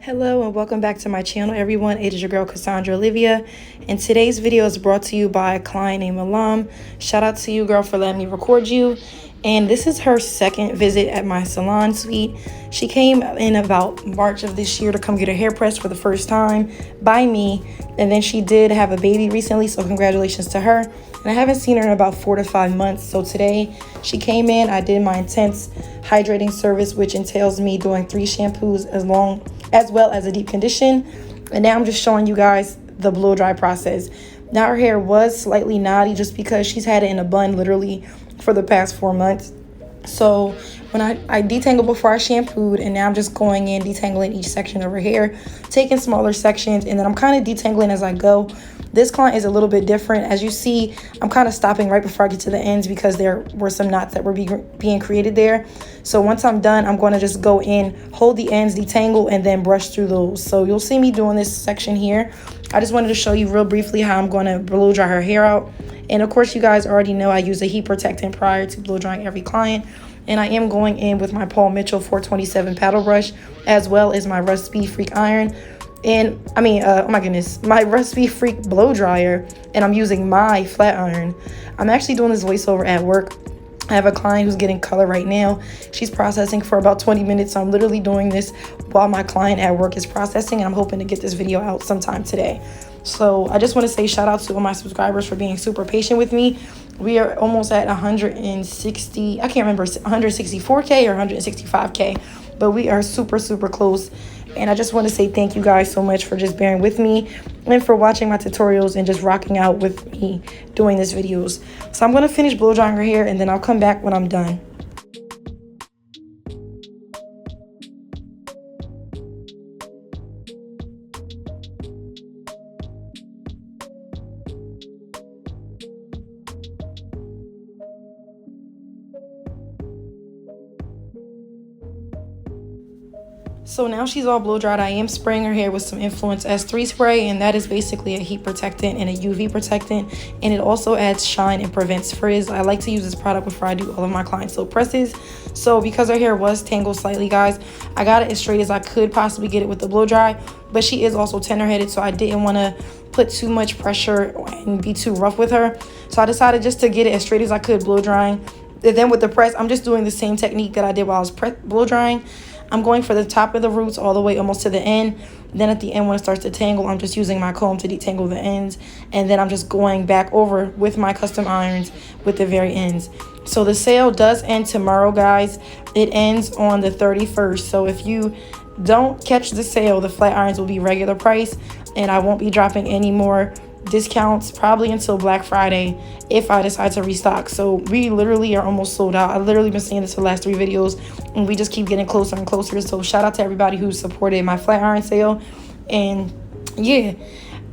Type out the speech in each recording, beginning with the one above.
Hello and welcome back to my channel, everyone. It is your girl Cassandra Olivia, and today's video is brought to you by a client named Alam. Shout out to you, girl, for letting me record you. And this is her second visit at my salon suite. She came in about March of this year to come get her hair pressed for the first time by me, and then she did have a baby recently, so congratulations to her. And I haven't seen her in about 4 to 5 months, so today she came in. I did my intense hydrating service, which entails me doing 3 shampoos as well as a deep condition. And now I'm just showing you guys the blow dry process. Now her hair was slightly knotty just because she's had it in a bun literally for the past 4 months. So when I detangled before I shampooed, and now I'm just going in detangling each section of her hair, taking smaller sections, and then I'm kind of detangling as I go. This client is a little bit different. As you see, I'm kind of stopping right before I get to the ends because there were some knots that were being created there. So once I'm done, I'm going to just go in, hold the ends, detangle, and then brush through those. So you'll see me doing this section here. I just wanted to show you real briefly how I'm going to blow dry her hair out. And of course, you guys already know I use a heat protectant prior to blow drying every client. And I am going in with my Paul Mitchell 427 paddle brush, as well as my Rust-Speed Freak iron. And oh my goodness, my Rust-Speed Freak blow dryer, and I'm using my flat iron. I'm actually doing this voiceover at work. I have a client who's getting color right now. She's processing for about 20 minutes. So I'm literally doing this while my client at work is processing, and I'm hoping to get this video out sometime today. So I just want to say shout out to all my subscribers for being super patient with me. We are almost at 160, I can't remember, 164K or 165K, but we are super, super close. And I just want to say thank you guys so much for just bearing with me and for watching my tutorials and just rocking out with me doing these videos. So I'm going to finish blow drying her hair, and then I'll come back when I'm done. So now she's all blow dried. I am spraying her hair with some Influence S3 spray, and that is basically a heat protectant and a UV protectant, and it also adds shine and prevents frizz. I like to use this product before I do all of my client soap presses. So because her hair was tangled slightly, guys, I got it as straight as I could possibly get it with the blow dry, but she is also tender headed, so I didn't want to put too much pressure and be too rough with her. So I decided just to get it as straight as I could blow drying. And then with the press, I'm just doing the same technique that I did while I was blow drying. I'm going for the top of the roots all the way almost to the end. Then at the end, when it starts to tangle, I'm just using my comb to detangle the ends. And then I'm just going back over with my custom irons with the very ends. So the sale does end tomorrow, guys. It ends on the 31st. So if you don't catch the sale, the flat irons will be regular price, and I won't be dropping any more discounts probably until Black Friday if I decide to restock. So we literally are almost sold out. I've literally been saying this for the last 3 videos, and we just keep getting closer and closer. So shout out to everybody who supported my flat iron sale. And yeah,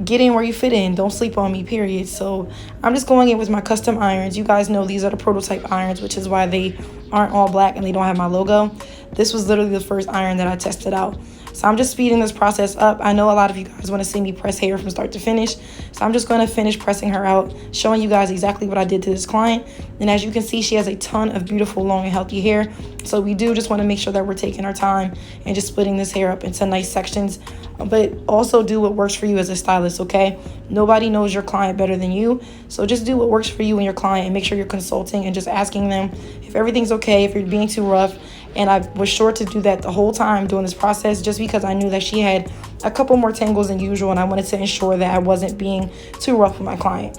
get in where you fit in. Don't sleep on me, period. So I'm just going in with my custom irons. You guys know these are the prototype irons, which is why they aren't all black and they don't have my logo. This was literally the first iron that I tested out. So I'm just speeding this process up. I know a lot of you guys want to see me press hair from start to finish. So I'm just going to finish pressing her out, showing you guys exactly what I did to this client. And as you can see, she has a ton of beautiful, long, and healthy hair. So we do just want to make sure that we're taking our time and just splitting this hair up into nice sections. But also do what works for you as a stylist, okay? Nobody knows your client better than you. So just do what works for you and your client, and make sure you're consulting and just asking them if everything's okay, if you're being too rough. And I was sure to do that the whole time doing this process, just because I knew that she had a couple more tangles than usual, and I wanted to ensure that I wasn't being too rough with my client.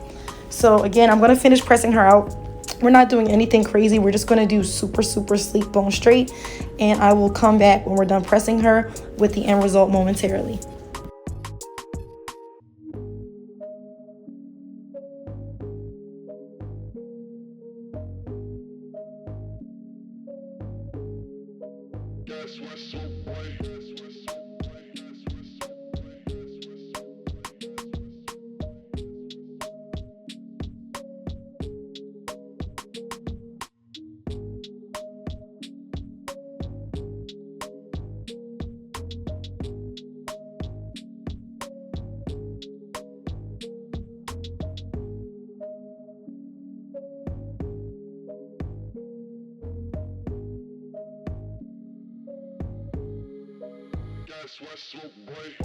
So again, I'm going to finish pressing her out. We're not doing anything crazy. We're just going to do super, super sleek bone straight, and I will come back when we're done pressing her with the end result momentarily. Guess what, smoke boy?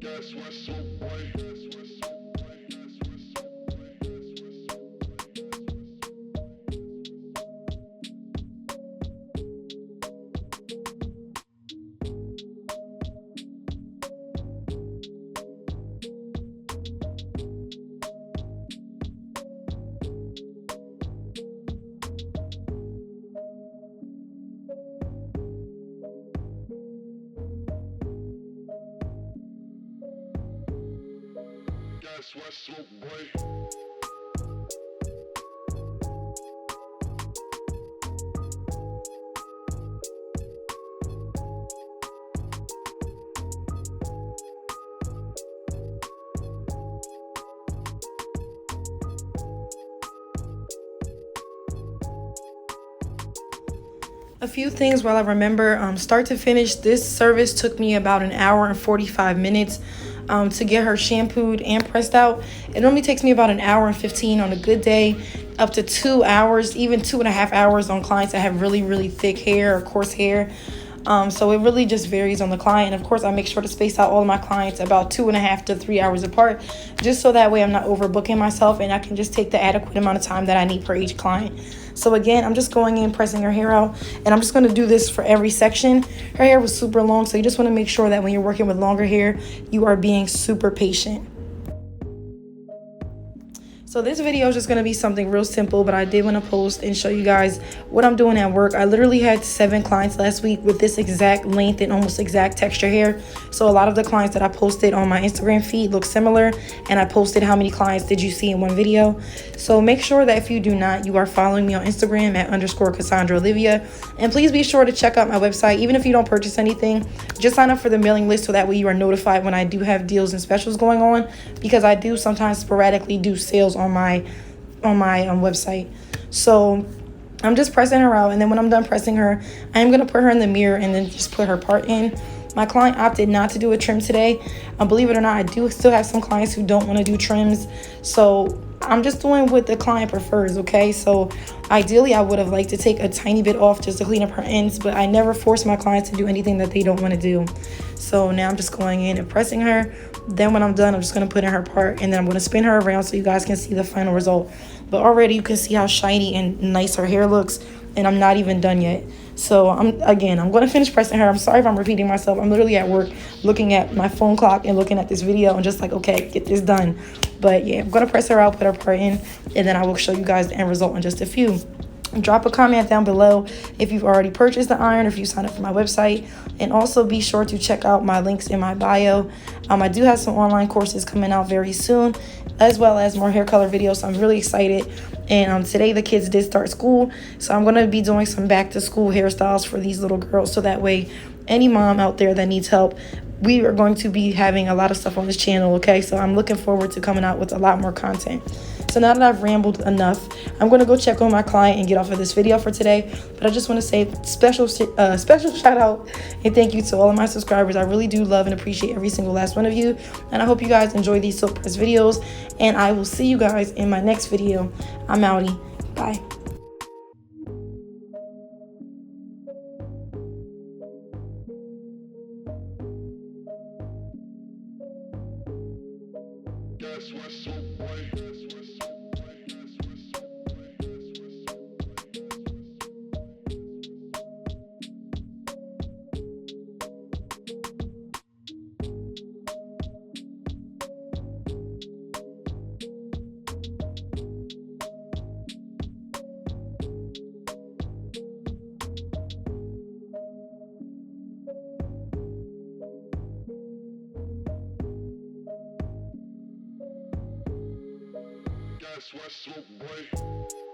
Guess what, smoke boy? Guess what, smoke boy? Guess what, smoke boy? A few things while I remember, start to finish, this service took me about an hour and 45 minutes to get her shampooed and pressed out. It normally takes me about an hour and 15 on a good day, up to 2 hours, even 2.5 hours on clients that have really, really thick hair or coarse hair. So it really just varies on the client. Of course, I make sure to space out all of my clients about 2.5 to 3 hours apart, just so that way I'm not overbooking myself and I can just take the adequate amount of time that I need for each client. So again, I'm just going in, pressing her hair out, and I'm just going to do this for every section. Her hair was super long, so you just want to make sure that when you're working with longer hair, you are being super patient. So this video is just going to be something real simple, but I did want to post and show you guys what I'm doing at work. I literally had 7 clients last week with this exact length and almost exact texture hair. So a lot of the clients that I posted on my Instagram feed look similar, and I posted how many clients did you see in one video. So make sure that if you do not, you are following me on Instagram at _Cassandra_Olivia. And please be sure to check out my website. Even if you don't purchase anything, just sign up for the mailing list so that way you are notified when I do have deals and specials going on, because I do sometimes sporadically do sales on my website. So I'm just pressing her out, and then when I'm done pressing her, I'm gonna put her in the mirror and then just put her part in. My client opted not to do a trim today. Believe it or not, I do still have some clients who don't want to do trims, so I'm just doing what the client prefers, okay? So ideally I would have liked to take a tiny bit off just to clean up her ends, but I never force my clients to do anything that they don't want to do. So now I'm just going in and pressing her. Then when I'm done, I'm just going to put in her part, and then I'm going to spin her around so you guys can see the final result. But already you can see how shiny and nice her hair looks, and I'm not even done yet. So I'm going to finish pressing her. I'm sorry if I'm repeating myself. I'm literally at work looking at my phone clock and looking at this video and just like, okay, get this done. But yeah, I'm going to press her out, put her part in, and then I will show you guys the end result in just a few. Drop a comment down below if you've already purchased the iron, or if you signed up for my website. And also be sure to check out my links in my bio. I do have some online courses coming out very soon, as well as more hair color videos. So I'm really excited. And today the kids did start school, so I'm going to be doing some back to school hairstyles for these little girls, so that way any mom out there that needs help, we are going to be having a lot of stuff on this channel, okay? So I'm looking forward to coming out with a lot more content. So now that I've rambled enough, I'm going to go check on my client and get off of this video for today. But I just want to say special shout out and thank you to all of my subscribers. I really do love and appreciate every single last one of you. And I hope you guys enjoy these silk press videos. And I will see you guys in my next video. I'm outie. Bye. Guess what, smoke boy? That's why smoke boy.